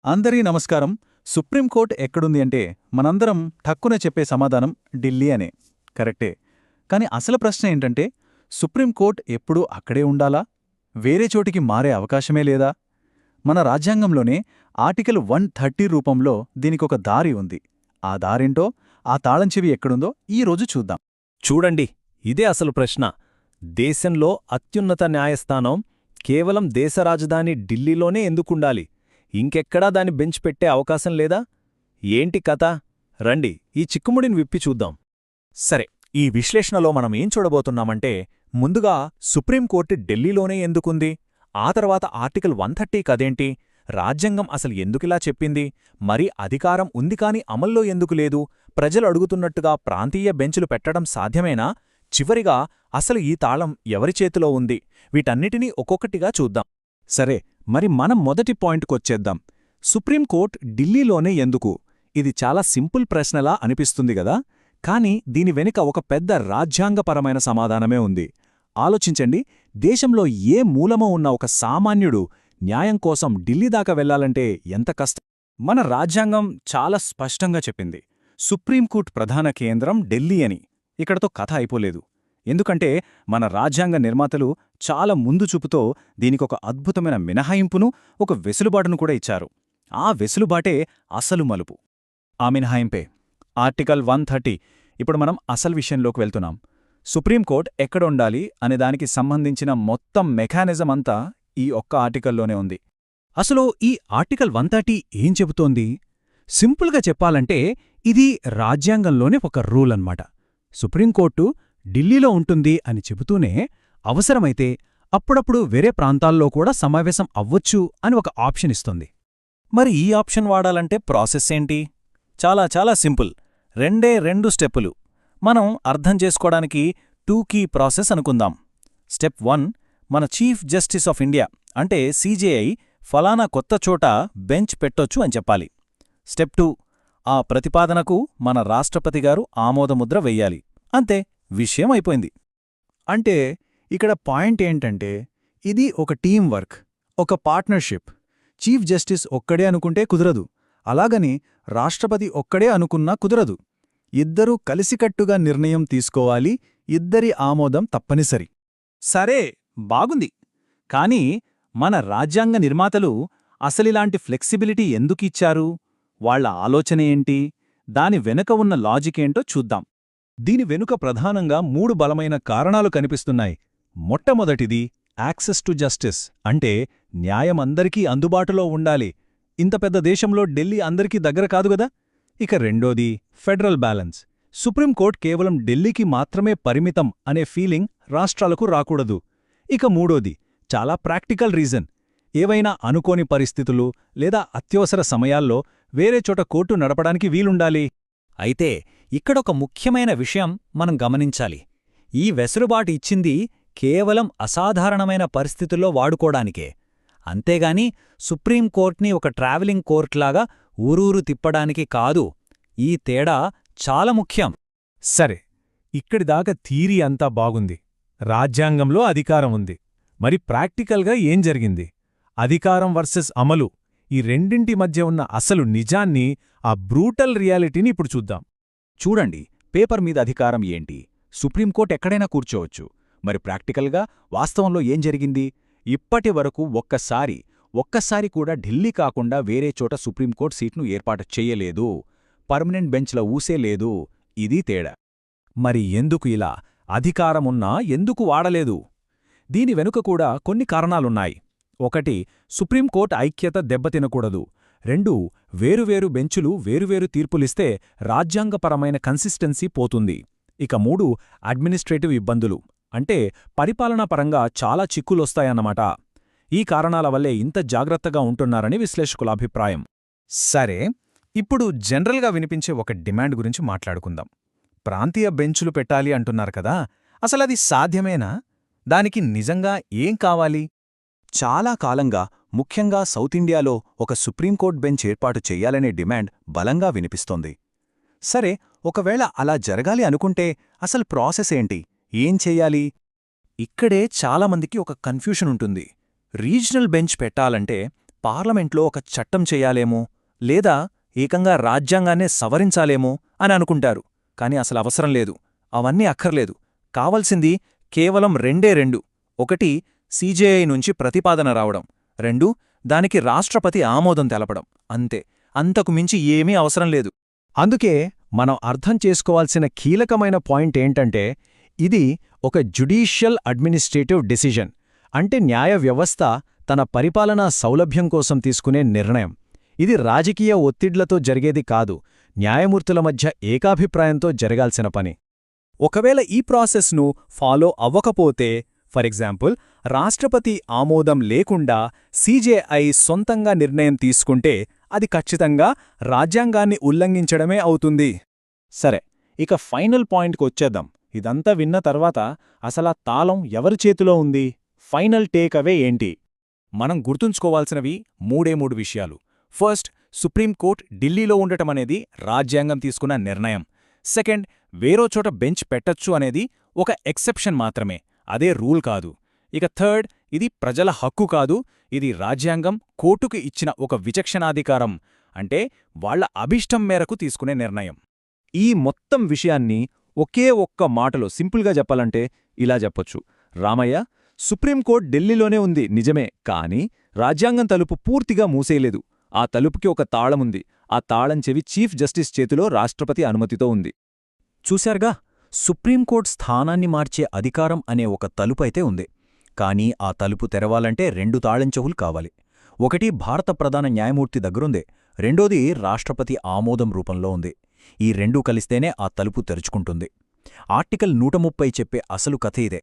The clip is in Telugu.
అందరికీ నమస్కారం. సుప్రీంకోర్టు ఎక్కడుంది అంటే మనందరం ఠక్కున చెప్పే సమాధానం ఢిల్లీ అనే. కరెక్టే. కాని అసలు ప్రశ్న ఏంటంటే సుప్రీంకోర్టు ఎప్పుడూ అక్కడే ఉండాలా? వేరే చోటికి మారే అవకాశమే లేదా? మన రాజ్యాంగంలోనే ఆర్టికల్ 130 రూపంలో దీనికొక దారి ఉంది. ఆ దారేంటో, ఆ తాళం చెవి ఎక్కడుందో ఈరోజు చూద్దాం. చూడండి, ఇదే అసలు ప్రశ్న. దేశంలో అత్యున్నత న్యాయస్థానం కేవలం దేశ రాజధాని ఢిల్లీలోనే ఎందుకుండాలి? ఇంకెక్కడా దాన్ని బెంచ్ పెట్టే అవకాశం లేదా? ఏంటి కథ? రండి, ఈ చిక్కుముడిని విప్పి చూద్దాం. సరే, ఈ విశ్లేషణలో మనం ఏం చూడబోతున్నామంటే, ముందుగా సుప్రీంకోర్టు ఢిల్లీలోనే ఎందుకుంది? ఆ తర్వాత ఆర్టికల్ 130 కదేంటి? రాజ్యాంగం అసలు ఎందుకిలా చెప్పింది? మరి అధికారం ఉంది కాని అమల్లో ఎందుకు లేదు? ప్రజలు అడుగుతున్నట్టుగా ప్రాంతీయ బెంచులు పెట్టడం సాధ్యమేనా? చివరిగా అసలు ఈ తాళం ఎవరి చేతిలో ఉంది? వీటన్నిటినీ ఒక్కొక్కటిగా చూద్దాం. సరే, మరి మనం మొదటి పాయింట్కొచ్చేద్దాం. సుప్రీంకోర్టు ఢిల్లీలోనే ఎందుకు? ఇది చాలా సింపుల్ ప్రశ్నలా అనిపిస్తుంది గదా, కాని దీని వెనుక ఒక పెద్ద రాజ్యాంగపరమైన సమాధానమే ఉంది. ఆలోచించండి, దేశంలో ఏ మూలమో ఉన్న ఒక సామాన్యుడు న్యాయం కోసం ఢిల్లీ దాకా వెళ్లాలంటే ఎంత కష్టం. మన రాజ్యాంగం చాలా స్పష్టంగా చెప్పింది, సుప్రీంకోర్టు ప్రధాన కేంద్రం ఢిల్లీ అని. ఇక్కడతో కథ అయిపోలేదు. ఎందుకంటే మన రాజ్యాంగ నిర్మాతలు చాలా ముందు చూపుతో దీనికొక అద్భుతమైన మినహాయింపును, ఒక వెసులుబాటును కూడా ఇచ్చారు. ఆ వెసులుబాటే అసలు మలుపు. ఆ మినహాయింపే ఆర్టికల్ 130. ఇప్పుడు మనం అసలు విషయంలోకి వెళ్తున్నాం. సుప్రీంకోర్టు ఎక్కడుండాలి అనే దానికి సంబంధించిన మొత్తం మెకానిజం అంతా ఈ ఒక్క ఆర్టికల్లోనే ఉంది. అసలు ఈ ఆర్టికల్ 130 ఏం చెబుతోంది? సింపుల్గా చెప్పాలంటే ఇది రాజ్యాంగంలోనే ఒక రూల్ అన్నమాట. సుప్రీంకోర్టు ఢిల్లీలో ఉంటుంది అని చెబుతూనే, అవసరమైతే అప్పుడప్పుడు వేరే ప్రాంతాల్లో కూడా సమావేశం అవ్వొచ్చు అని ఒక ఆప్షన్ ఇస్తుంది. మరి ఈ ఆప్షన్ వాడాలంటే ప్రాసెస్ ఏంటి? చాలా చాలా సింపుల్. రెండే 2 స్టెప్పులు. మనం అర్థం చేసుకోవడానికి 2 కీ ప్రాసెస్ అనుకుందాం. స్టెప్ 1, మన చీఫ్ జస్టిస్ ఆఫ్ ఇండియా అంటే సీజేఐ ఫలానా కొత్త చోట బెంచ్ పెట్టొచ్చు అని చెప్పాలి. స్టెప్ 2, ఆ ప్రతిపాదనకు మన రాష్ట్రపతిగారు ఆమోదముద్ర వెయ్యాలి. అంతే, విషయం అయిపోయింది. అంటే ఇక్కడ పాయింట్ ఏంటంటే, ఇది ఒక టీం వర్క్, ఒక పార్ట్నర్షిప్. చీఫ్ జస్టిస్ ఒక్కడే అనుకుంటే కుదరదు, అలాగని రాష్ట్రపతి ఒక్కడే అనుకున్నా కుదరదు. ఇద్దరూ కలిసికట్టుగా నిర్ణయం తీసుకోవాలి, ఇద్దరి ఆమోదం తప్పనిసరి. సరే, బాగుంది. కానీ మన రాజ్యాంగ నిర్మాతలు అసలిలాంటి ఫ్లెక్సిబిలిటీ ఎందుకిచ్చారు? వాళ్ల ఆలోచన ఏంటి? దాని వెనుక ఉన్న లాజికేంటో చూద్దాం. దీని వెనుక ప్రధానంగా 3 బలమైన కారణాలు కనిపిస్తున్నాయి. మొట్టమొదటిది యాక్సెస్ టు జస్టిస్, అంటే న్యాయం అందరికీ అందుబాటులో ఉండాలి. ఇంత పెద్ద దేశంలో ఢిల్లీ అందరికీ దగ్గర కాదు గదా. ఇక రెండోది ఫెడరల్ బ్యాలెన్స్. సుప్రీంకోర్టు కేవలం ఢిల్లీకి మాత్రమే పరిమితం అనే ఫీలింగ్ రాష్ట్రాలకు రాకూడదు. ఇక మూడోది చాలా ప్రాక్టికల్ రీజన్. ఏవైనా అనుకోని పరిస్థితులు లేదా అత్యవసర సమయాల్లో వేరే చోట కోర్టు నడపడానికి వీలుండాలి. అయితే ఇక్కడొక ముఖ్యమైన విషయం మనం గమనించాలి. ఈ వెసులుబాటు ఇచ్చింది కేవలం అసాధారణమైన పరిస్థితుల్లో వాడుకోడానికే. అంతేగాని సుప్రీంకోర్టుని ఒక ట్రావెలింగ్ కోర్టులాగా ఊరూరు తిప్పడానికి కాదు. ఈ తేడా చాలా ముఖ్యం. సరే, ఇక్కడిదాకా థీరీ అంతా బాగుంది. రాజ్యాంగంలో అధికారం ఉంది. మరి ప్రాక్టికల్గా ఏం జరిగింది? అధికారం వర్సెస్ అమలు, ఈ రెండింటి మధ్య ఉన్న అసలు నిజాన్ని, ఆ బ్రూటల్ రియాలిటీని ఇప్పుడు చూద్దాం. చూడండి, పేపర్ మీద అధికారం ఏంటి? సుప్రీంకోర్టు ఎక్కడైనా కూర్చోవచ్చు. మరి ప్రాక్టికల్గా వాస్తవంలో ఏం జరిగింది? ఇప్పటి వరకు ఒక్కసారి కూడా ఢిల్లీ కాకుండా వేరే చోట సుప్రీంకోర్టు సీట్ను ఏర్పాటు చెయ్యలేదు. పర్మనెంట్ బెంచ్ల ఊసే లేదు. ఇది తేడా. మరి ఎందుకు ఇలా? అధికారమున్నా ఎందుకు వాడలేదు? దీని వెనుక కూడా కొన్ని కారణాలున్నాయి. 1, సుప్రీంకోర్టు ఐక్యత దెబ్బతినకూడదు. 2, వేరువేరు బెంచులు వేరువేరు తీర్పులిస్తే రాజ్యాంగపరమైన కన్సిస్టెన్సీ పోతుంది. ఇక 3, అడ్మినిస్ట్రేటివ్ ఇబ్బందులు, అంటే పరిపాలనాపరంగా చాలా చిక్కులొస్తాయన్నమాట. ఈ కారణాల వల్లే ఇంత జాగ్రత్తగా ఉంటున్నారని విశ్లేషకుల అభిప్రాయం. సరే, ఇప్పుడు జనరల్గా వినిపించే ఒక డిమాండ్ గురించి మాట్లాడుకుందాం. ప్రాంతీయ బెంచులు పెట్టాలి అంటున్నారు కదా, అసలది సాధ్యమేనా? దానికి నిజంగా ఏం కావాలి? చాలా కాలంగా, ముఖ్యంగా సౌత్ ఇండియాలో ఒక సుప్రీంకోర్టు బెంచ్ ఏర్పాటు చెయ్యాలనే డిమాండ్ బలంగా వినిపిస్తోంది. సరే, ఒకవేళ అలా జరగాలి అనుకుంటే అసలు ప్రాసెస్ ఏంటి? ఏం చెయ్యాలి? ఇక్కడే చాలామందికి ఒక కన్ఫ్యూషన్ ఉంటుంది. రీజనల్ బెంచ్ పెట్టాలంటే పార్లమెంట్లో ఒక చట్టం చెయ్యాలేమో లేదా ఏకంగా రాజ్యాంగాన్నే సవరించాలేమో అని అనుకుంటారు. కాని అసలు అవసరం లేదు. అవన్నీ అక్కర్లేదు. కావలసింది కేవలం రెండు. ఒకటి, సీజేఐ నుంచి ప్రతిపాదన రావడం. 2, దానికి రాష్ట్రపతి ఆమోదం తెలపడం. అంతే. అంతకు మించి ఏమీ అవసరం లేదు. అందుకే మనం అర్థం చేసుకోవాల్సిన కీలకమైన పాయింట్ ఏంటంటే, ఇది ఒక జ్యుడీషియల్ అడ్మినిస్ట్రేటివ్ డెసిజన్. అంటే న్యాయ వ్యవస్థ తన పరిపాలనా సౌలభ్యం కోసం తీసుకునే నిర్ణయం. ఇది రాజకీయ ఒత్తిడ్లతో జరిగేది కాదు, న్యాయమూర్తుల మధ్య ఏకాభిప్రాయంతో జరగాల్సిన పని. ఒకవేళ ఈ ప్రాసెస్ను ఫాలో అవ్వకపోతే, ఫర్ ఎగ్జాంపుల్ రాష్ట్రపతి ఆమోదం లేకుండా సీజేఐ సొంతంగా నిర్ణయం తీసుకుంటే అది ఖచ్చితంగా రాజ్యాంగాన్ని ఉల్లంఘించడమే అవుతుంది. సరే, ఇక ఫైనల్ పాయింట్కొచ్చేద్దాం. ఇదంతా విన్న తర్వాత అసలా తాళం ఎవరి చేతిలో ఉంది? ఫైనల్ టేక్ అవే ఏంటి? మనం గుర్తుంచుకోవాల్సినవి 3 విషయాలు. ఫస్ట్, సుప్రీంకోర్టు ఢిల్లీలో ఉండటమనేది రాజ్యాంగం తీసుకున్న నిర్ణయం. సెకండ్, వేరో చోట బెంచ్ పెట్టొచ్చు అనేది ఒక ఎక్సెప్షన్ మాత్రమే, అదే రూల్ కాదు. ఇక థర్డ్, ఇది ప్రజల హక్కు కాదు, ఇది రాజ్యాంగం కోర్టుకు ఇచ్చిన ఒక విచక్షణాధికారం, అంటే వాళ్ల అభిష్టం మేరకు తీసుకునే నిర్ణయం. ఈ మొత్తం విషయాన్ని ఒకే ఒక్క మాటలో సింపుల్గా చెప్పాలంటే ఇలా చెప్పొచ్చు: రామయ్య, సుప్రీంకోర్టు ఢిల్లీలోనే ఉంది నిజమే, కానీ రాజ్యాంగం తలుపు పూర్తిగా మూసేయలేదు. ఆ తలుపుకి ఒక తాళముంది. ఆ తాళం చెవి చీఫ్ జస్టిస్ చేతిలో రాష్ట్రపతి అనుమతితో ఉంది. చూశారుగా, సుప్రీంకోర్టు స్థానాన్ని మార్చే అధికారం అనే ఒక తలుపైతే ఉంది. కానీ ఆ తలుపు తెరవాలంటే 2 తాళం చెవులు కావాలి. ఒకటి భారత ప్రధాన న్యాయమూర్తి దగ్గరుంది, రెండోది రాష్ట్రపతి ఆమోదం రూపంలో ఉంది. ఈ 2 కలిస్తేనే ఆ తలుపు తెరుచుకుంటుంది. ఆర్టికల్ 130 చెప్పే అసలు కథ ఇదే.